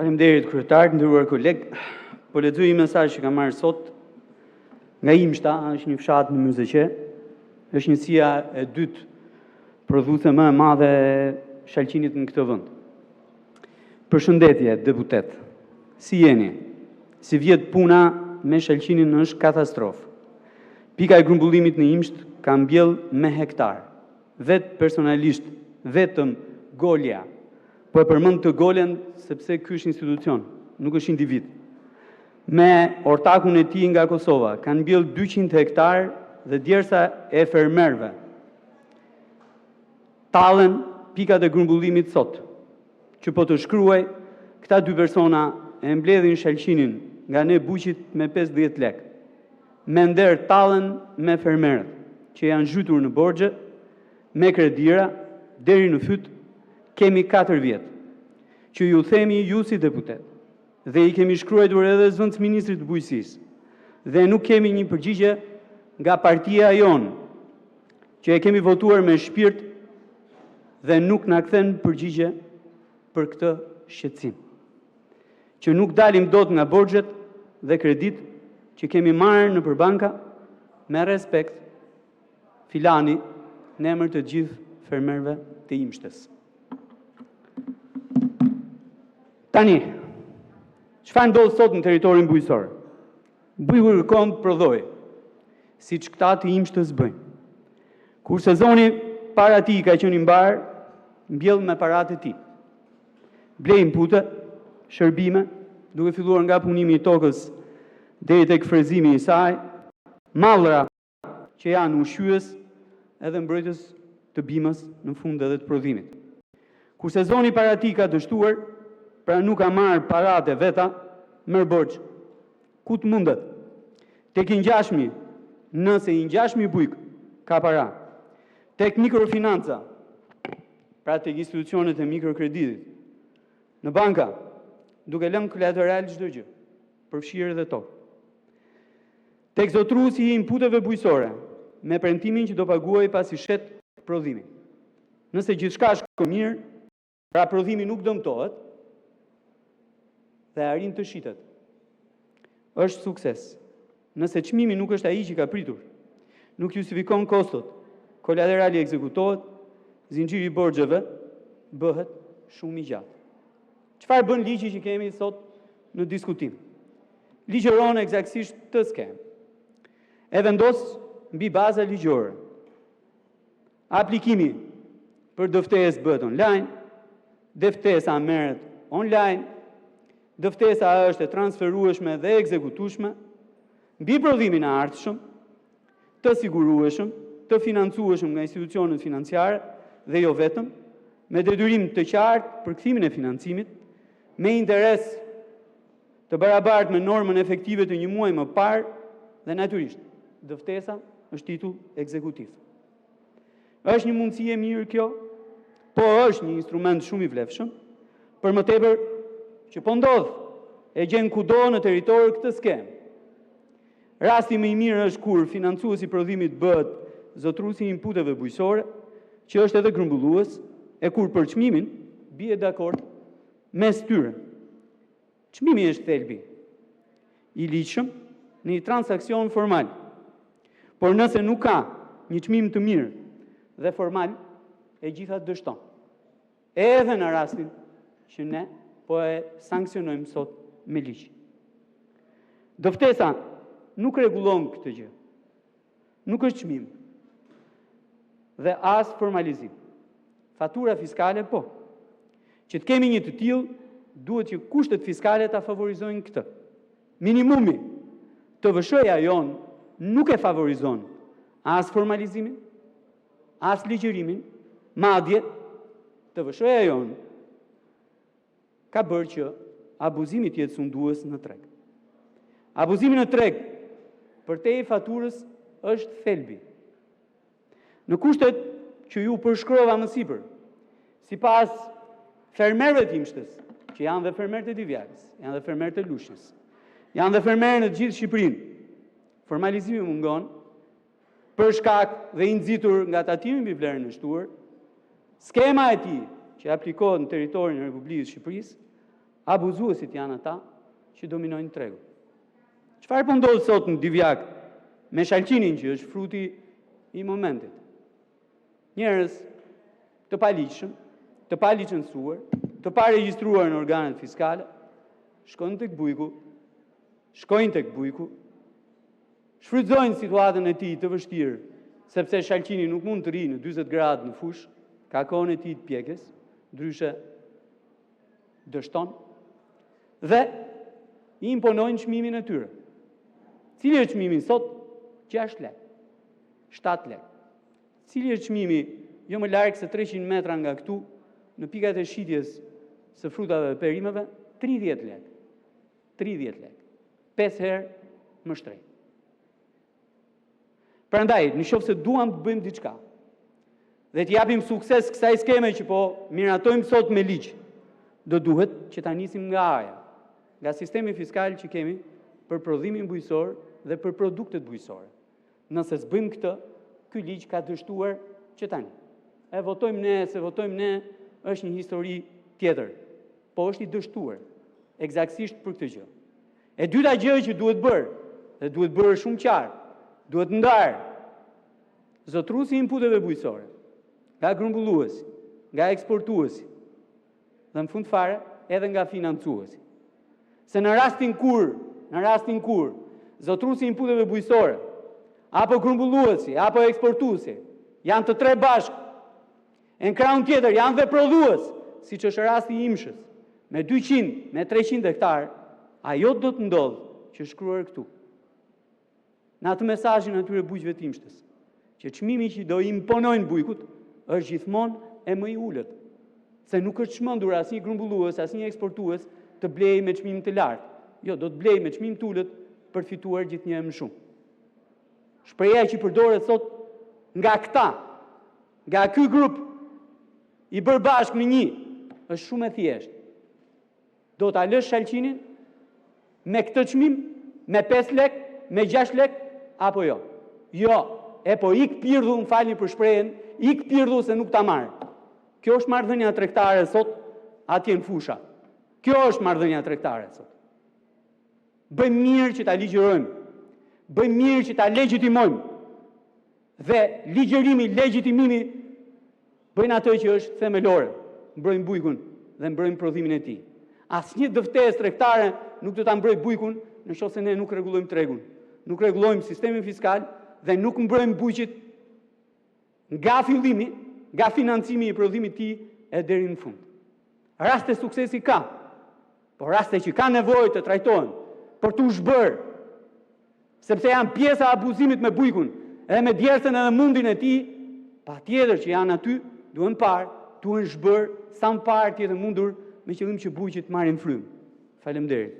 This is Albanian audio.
Faleminderit kryetar, nderuar koleg. Po lexoj një mesazh që kam marrë sot nga Imshta, është një fshat në Myzeqe. Është njësia e dytë prodhuese më e madhe e shalqinit në këtë vend. Përshëndetje, deputet. Si jeni? Si vjet puna me shalqinin është katastrofë. Pika e grumbullimit në Imsht ka mbjell me hektar. Vetë personalisht, vetëm Golja. Po e përmend të Golen sepse ky është institucion, nuk është individ. Me ortakun e tij nga Kosova, kanë mbjell 200 hektar dhe djersa e fermerëve. Tallen pikat e grumbullimit sot. Që po të shkruaj, këta dy persona e mbledhin shalqinin nga ne buqit me 50 lek. Me nder tallen me fermerët, që janë zhytur në borxhe, me kredira, deri në fyt, kemi 4 vjet. Që ju themi ju si deputet, dhe i kemi shkruar edhe zëvendës ministrit të bujqësisë, dhe nuk kemi një përgjigje nga partia jonë, që e kemi votuar me shpirt dhe nuk na kthen përgjigje për këtë shqetësim. Që nuk dalim dot nga borxhet dhe kredit që kemi marrë në përbanka me respekt, filani në emër të gjithë fermerëve të Imshtës. Tani, çfarë ndodh sot në territorin bujqësor? Buku kërkon prodhoj, siç këta të Imshtës bëjnë. Kur sezoni para tij ka qenë i mbar, mbjell me paratë e tij. Blej inpute, shërbime, duke filluar nga punimi i tokës deri tek frezimi i saj, mallra që janë ushqyes edhe mbrojtës të bimës në fund edhe të prodhimit. Kur sezoni para tij ka dështuar, pra nuk ka marrë paratë e veta, merr borxh. Ku të mundet? Tek i ngjashmi, nëse i ngjashmi bujk ka para. Tek mikrofinanca, pra tek institucionet e mikrokreditit. Në banka, duke lënë kolateral çdo gjë, përfshirë edhe tokë. Tek zotruesi i inputeve bujqësore, me premtimin që do paguaj pasi shet prodhimin. Nëse gjithçka shkon mirë, pra prodhimi nuk dëmtohet dhe arrin të shitet. Është sukses. Nëse çmimi nuk është ai që ka pritur, nuk justifikon kostot, kolaterali ekzekutohet, zinxhiri i borxheve bëhet shumë i gjatë. Çfarë bën ligji që kemi sot në diskutim? Ligjeron eksaktësisht të skem. E vendos mbi baza ligjore. Aplikimi për dëftesë bëhet online, dëftesa merret online, dëftesa është e transferueshme dhe ekzekutueshme, mbi prodhimin e ardhshëm, të sigurueshëm, të financueshëm nga institucionet financiare dhe jo vetëm, me detyrim të qartë për kthimin e financimit, me interes të barabartë me normën efektive të një muaji më parë dhe natyrisht, dëftesa është titull ekzekutiv. Është një mundësi e mirë kjo, po është një instrument shumë i vlefshëm, për më tepër që po ndodh e gjen kudo në territor këtë skemë. Rasti më i mirë është kur financuesi i prodhimit bëhet zotruesi i inputeve bujqësore, që është edhe grumbullues, e kur për çmimin bie dakord mes tyre. Çmimi është thelbi i ligjshëm në një transakcion formal. Por nëse nuk ka një çmim të mirë dhe formal, e gjitha dështon. Edhe në rastin që ne po e sankcionojmë sot me ligj. Dëftesa nuk rregullon këtë gjë. Nuk është çmim. Dhe as formalizim. Fatura fiskale po. Që të kemi një të tillë, duhet që kushtet fiskale ta favorizojnë këtë. Minimumi të TVSH-ja jon nuk e favorizon as formalizimin, as ligjërimin, madje TVSH-ja jon ka bërë që abuzimi të jetë sundues në treg. Abuzimi në treg për te i faturës është thelbi. Në kushtet që ju përshkrova më sipër, sipas fermerëve të Imshtës, që janë dhe fermerët e Divjakës, janë dhe fermerët e Lushnjës, janë dhe fermerët në gjithë Shqipërinë, formalizimi mungon, për shkak dhe i nxitur nga tatimi mbi vlerën e shtuar, skema e tij që aplikohet në territorin e Republikës së Shqipërisë abuzuesit janë ata që dominojnë tregun. Çfarë po ndodh sot në Divjak me shalqinin që është fruti i momentit? Njerëz të paligjshëm, të palicencuar, të paregjistruar në organet fiskale, shkojnë tek bujku, shfrytëzojnë situatën e tij të vështirë, sepse shalqini nuk mund të rri në 40 gradë në fush, ka kohën e tij të pjekës, ndryshe dështon, dhe i imponojnë çmimin e tyre. Cili është çmimi sot? 6 lekë, 7 lekë. Cili është çmimi jo më larg se 300 metra nga këtu, në pikat e shitjes së frutave dhe perimeve? 30 lekë. 30 lekë. 5 herë më shtrenjtë. Prandaj, nëse duam të bëjmë diçka dhe të japim sukses kësaj skeme që po miratojmë sot me ligj, do duhet që ta nisim nga aja, nga sistemi fiskal që kemi për prodhimin bujqësor dhe për produktet bujqësore. Nëse s'bëjmë këtë, ky ligj ka dështuar që tani. E votojmë ne, se votojmë ne, është një histori tjetër, po është i dështuar eksaktësisht për këtë gjë. E dyta gjë që duhet bërë, dhe duhet bërë shumë qartë, duhet ndarë zotruesi i inputeve bujqësore nga grumbulluesi, nga eksportuesi dhe në fund fare edhe nga financuesi. Se në rastin kur zotruesi i inputeve bujqësore apo grumbulluesi apo eksportuesi janë të tre bashkë, e në krahun tjetër janë dhe prodhues, siç është rasti i Imshës, me 200, me 300 hektar, ajo do të ndodhë që shkruar këtu. Në atë mesazhin atyre bujqëve të Imshtës, që çmimi që do imponojnë bujkut është gjithmonë e më i ulët, se nuk është çmendur asnjë grumbullues, asnjë eksportues të blejë me çmim të lartë. Jo, do të blejë me çmim të ulët për fituar gjithnjë më shumë. Shpreha që përdoret sot nga këta, nga ky grup i bërë bashkë në një, është shumë e thjeshtë. Do ta lësh shalqinin me këtë çmim, me 5 lekë, me 6 lekë, apo jo? Jo, e po ik pirdhu, më falni për shprehjen, ik pirdhu se nuk ta marr. Kjo është marrëdhënia tregtare sot atje në fusha. Kjo është marrëdhënia tregtare sot. Bëjmë mirë që ta ligjërojmë. Bëjmë mirë që ta legjitimojmë. Dhe ligjërimi, legjitimimi bëjnë atë që është themelore. Mbrojmë bujkun dhe mbrojmë prodhimin e tij. Asnjë dëftesë tregtare nuk do ta mbrojë bujkun nëse ne nuk rregullojmë tregun. Nuk rregullojmë sistemin fiskal dhe nuk mbrojmë bujqit nga fillimi, nga financimi i prodhimit të tij e deri në fund. Raste suksesi ka, por raste që ka nevojë të trajtohen për t'u zhbërë, sepse janë pjesa e abuzimit me bujkun, edhe me djersën edhe mundin e tij, patjetër që janë aty, duhen parë, duhen zhbërë sa më parë tjetër mundur me qëllim që bujqit marrin frymë. Faleminderit.